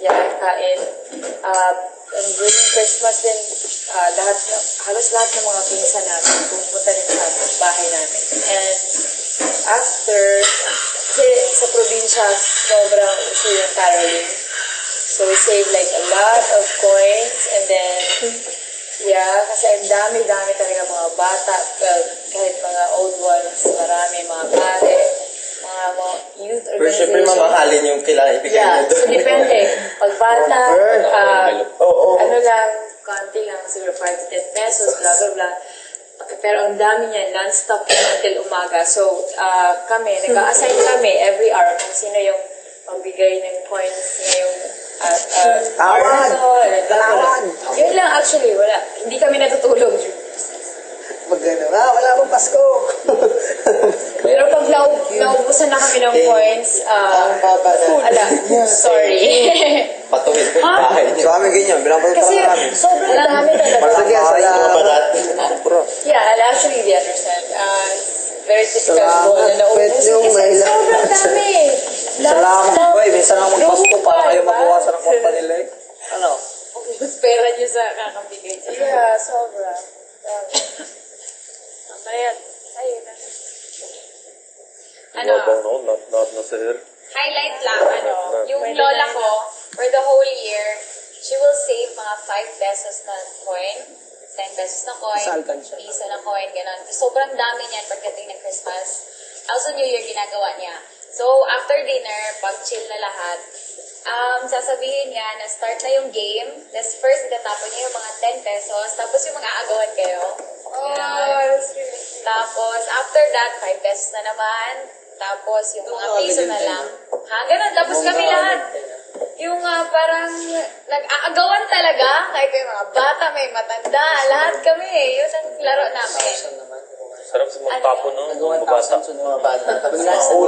kain. And during Christmas din, halos lahat ng mga pinsan namin pumunta rin sa bahay namin. And after, kasi sa probinsya, sobrang uso yung caroling. So we saved like a lot of coins, and then, kasi ang dami-dami talaga mga bata, kahit mga old ones, marami, mga pare, mga youth organization. Pero syempre mamahalin yung kailangan ibigay mo doon. So depende. Pag bata, ano lang, konti lang, siguro 5 to 10 pesos, blah, blah, blah. Pero ang dami niya, non-stop until umaga. So, nag-a-assign kami every hour kung sino yung magbigay ng coins ngayong Tawag! Yun lang actually, wala. Hindi kami natutulog. Wala akong Pasko. Pero pag naubusan na kami ng coins, sorry. Patuhin ko yung bahay niyo. So kami ganyan, binabalita Kasi namin. sobrang dami talaga. Sige, salamat. Yeah, actually, they understand. Very difficult na naubos. Kasi sobrang dami. Salamat. Boy, minsan lang mag-Pasko para kayo magbuwasan ng kwarta nila eh. Ano? Pera niyo sa kakambigay. Yeah, sobra. Ayan. Ayun na. Not necessary. Highlight lang, yung lola ko, for the whole year, she will save mga 5 pesos na coin, 10 pesos na coin, piso na coin, gano'n. Sobrang dami niyan pagdating ng Christmas. Also, New Year ginagawa niya. So, after dinner, pag chill na lahat, sasabihin niya na start na yung game, tapos first, itatapon niya yung mga 10 pesos, tapos yung mga aagawan kayo. Tapos, after that, 5 pesos na naman, tapos yung mga piso na lang. Ganun. Tapos kami lahat. Yung parang nag-aagawan talaga. Kahit yung mga bata, may matanda. Lahat kami Yun ang laro namin. Sarap sa mga tapo, no? Mga bata.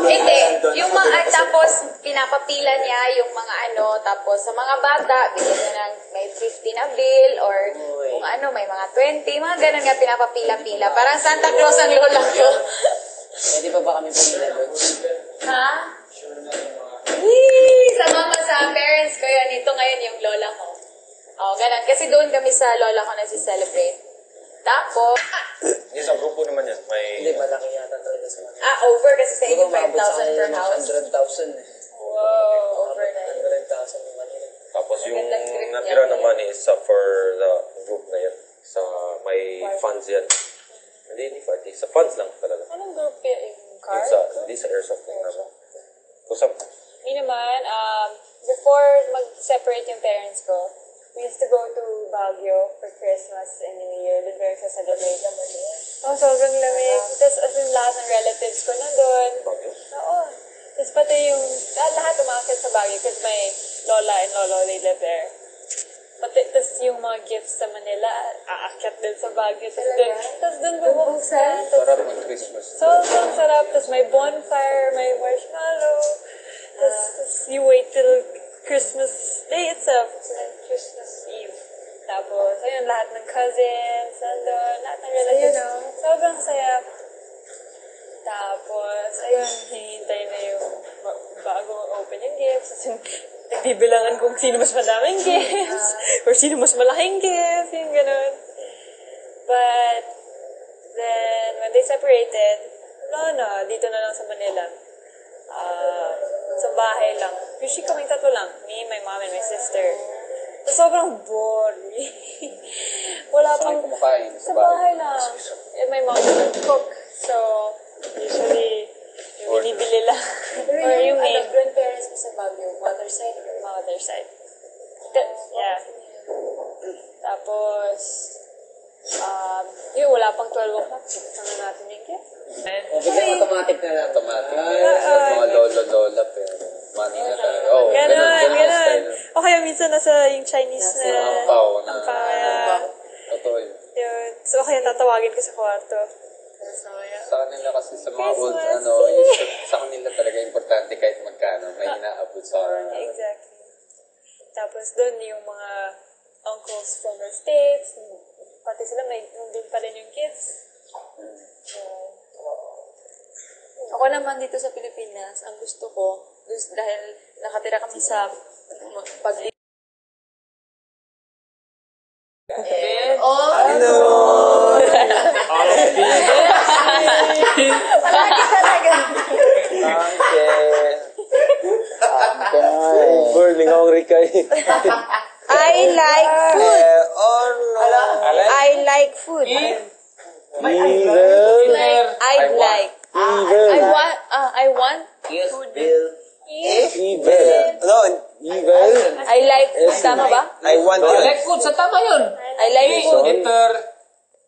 Hindi. Yung mga, tapos pinapapila niya yung mga tapos sa mga bata, bigyan niya ng may 50 na bill or kung may mga 20. Mga ganun nga pinapapila-pila. Parang Santa Claus ang lola ko. Pwede pa ba kami pumila doon? Ha? Sama sa parents ko yun. Ito ngayon yung lola ko. Ganun. Kasi doon kami sa lola ko nasi-celebrate. Tapos, Isang grupo naman yan. Hindi, malaki yata talaga sa mga. over kasi sa 85,000 per house. 100,000 eh. Wow, over na. 100,000 naman yun. Tapos yung natira naman is for the group na yan. Sa may funds yan. Hindi party. Sa funds lang talaga. Anong group yung car? Hindi sa airsoft lang naman. Kusap. Yun naman, before mag-separate yung parents ko, we used to go to Baguio for Christmas and New Year. Doon kami sa-celebrate. Sobrang lamig. Tapos lahat ng relatives ko nandun. Oo. Tapos pati yung, lahat umakit sa Baguio kasi may lola and lolo, they live there. Pati, tapos yung mga gifts sa Manila, aakyat din sa Baguio. Tapos doon bubuksan. Sarap ng Christmas. Sobrang sarap. Tapos may bonfire, may marshmallow. Tapos you wait till Christmas Day itself. Christmas Eve. Tapos, ayun, lahat ng cousins, nandun, lahat ng relatives. Sobrang saya. Tapos, ayun, hinihintay na yung bago open yung gifts. Nagbibilangan kung sino mas madaming gifts. Or sino mas malaking gift. Yung ganun. But, then, when they separated, dito na lang sa Manila. Sa bahay lang. Usually kaming tatlo lang. Me, my mom, and my sister. So, sobrang boring. Wala pang... kumakain? Sa bahay lang. And my mom doesn't cook. So, usually, yung binibili lang. Or yung maid. Grandparents mo sa Baguio, mother side or Mother side. Yeah. Tapos, wala pang 12 o'clock. Sama natin yung gift. Biglang automatic na lang. Automatic. Mga lolo-lola pero money na talaga. Ganun. O kaya minsan nasa yung Chinese na... Ampaw. Totoo yun. So kaya tatawagin ko sa kwarto. Sa kanila kasi sa mga old, sa kanila talaga importante kahit magkano. May inaabot sa kanila. Exactly. Tapos doon yung mga uncles from the States, pati sila may nandun pa rin yung kids. Ako naman dito sa Pilipinas, ang gusto ko, dahil nakatira kami sa pag palagi talaga. Burning hungry ka eh. I like food. Oh no. I like food. Evil. I'd like. Evil. I want. Evil. No, Evil. I like food. Tama ba? I want to. Like food, sa tama yun. I like food. Eater.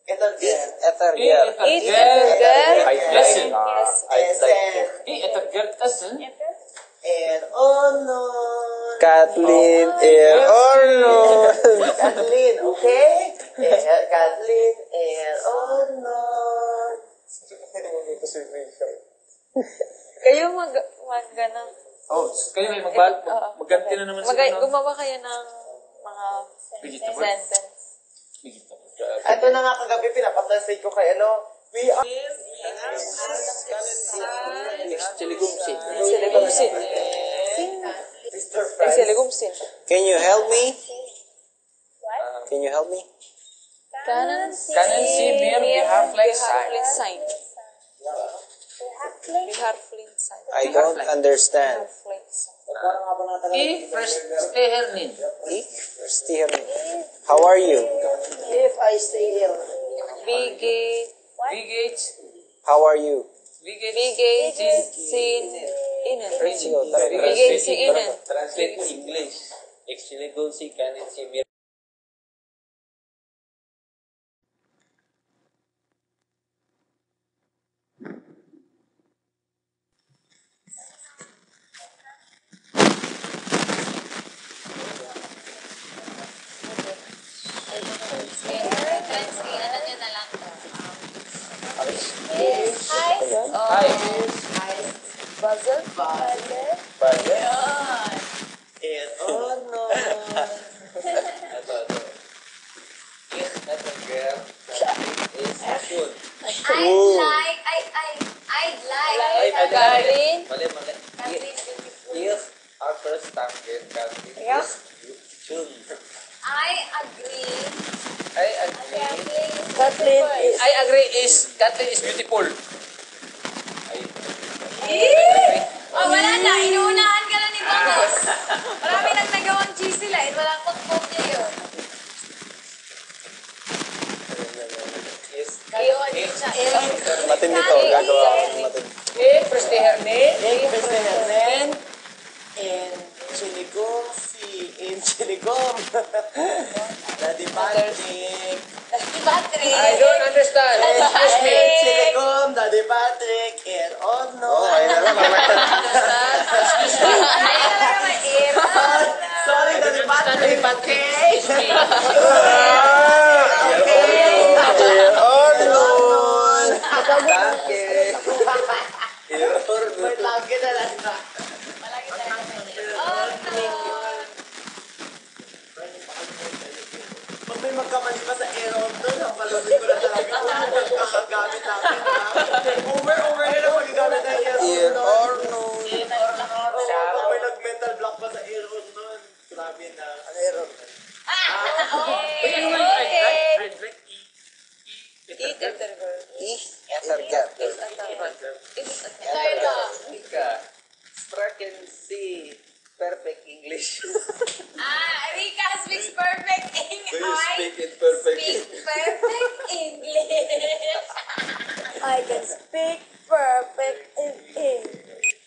Ether, Eat girl. Listen. Eater, Eater, listen. Kathleen, or no. Kathleen, okay? Kathleen, Kayo ganun. Oh, kayo may magganti na naman Gumawa kayo ng mga vegetable. sentence. Ito na nga kagabi, pinapatranslate ko kay we are... Siligumsin. Mr. Frank. Siligumsin. Can you help me? Can you help me? Kanan si Mir, Behalfling sign. Behalfling sign. I don't understand. Behalfling sign. Verstehen. Ich verstehe nicht. How are you? If I stay here, Vigate. How are you? Bigay sin innen. Ratio, talaga. Bigay sin innen. Translate to English. Actually, go si kanin si Mir. Hi. Buzzer. Kathleen. Mali. Our first time here, Kathleen. Yeah. I agree. Kathleen is. I agree Kathleen is beautiful. Oh, wala na. Inuunahan ka na ni Bangos. Marami nang nagawang cheese sila. Walang kot-kot niya yun. Ayun, yun siya. Matindi to. Gagawa ko ng matindi. President, and Chiligom, in Chiligom. Daddy Patrick. Patrick. I don't understand. Excuse me. Chiligom, Daddy Patrick, and oh no. Oh, ayun na lang. Ay, talaga mahirap. Sorry, Daddy Patrick. Or no. May tawag na lang na. Malaki talaga mahirap. Oh, no. Pag may magkamali pa sa aeron doon, ang palunin ko na talaga kung ano magkakagamit namin. Over na lang magagamit ng aeron doon. Or no. Pag may nag-mental block pa sa aeron doon, grabe na. Ano aeron? Eat ether. Ich Ethergat. Ika, Spraken si perfect English. Rika speaks perfect English. in perfect Speak perfect English. I can speak perfect in English.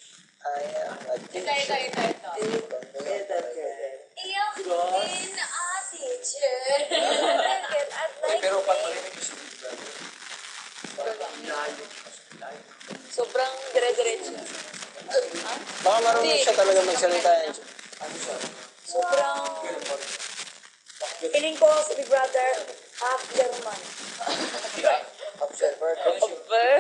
I am a teacher. Ito. Iyong din teacher. Pero pag marinig ko siya, Sobrang dire-diretso. Baka marunong siya talaga magsalita. Sobrang... Feeling ko si Big Brother half German. Observer. Over.